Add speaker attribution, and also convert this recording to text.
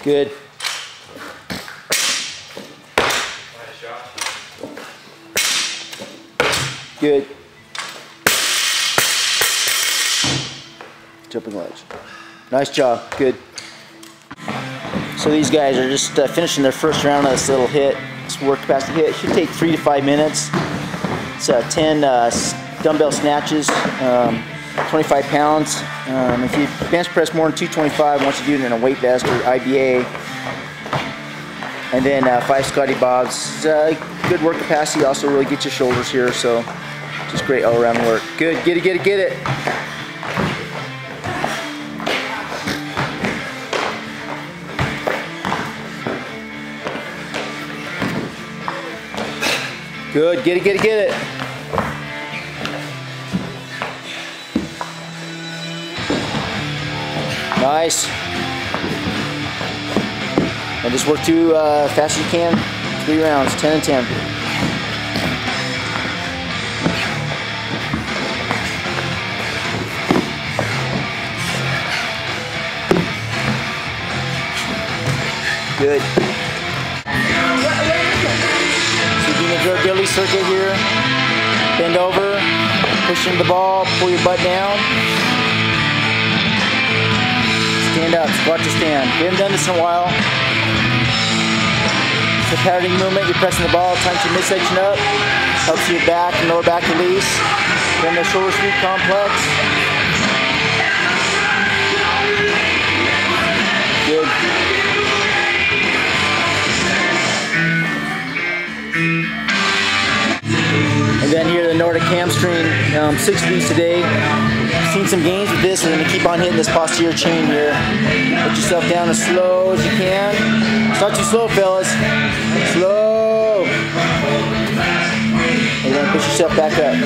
Speaker 1: Good. Good. Jumping ledge. Nice job. Good. So these guys are just finishing their first round of this little hit. This work capacity hit. It should take 3 to 5 minutes. It's 10 dumbbell snatches, 25 pounds. If you bench press more than 225, once you do it in a weight vest or IBA, and then 5 Scotty Bobs. Good work capacity. Also really get your shoulders here. So just great all around work. Good. Get it. Get it. Get it. Good, get it, get it, get it. Nice. And just work too fast as you can. 3 rounds, 10 and 10. Good. Agility circuit here. Bend over, push into the ball, pull your butt down. Stand up, squat to stand. We haven't done this in a while. It's a patterning movement. You're pressing the ball, times your midsection up. Helps your back and lower back release. Then the shoulder sweep complex. Good. And then here the Nordic hamstring, 6 of these today. Seen some gains with this, and then keep on hitting this posterior chain here. Put yourself down as slow as you can. It's not too slow, fellas. Slow. And then push yourself back up.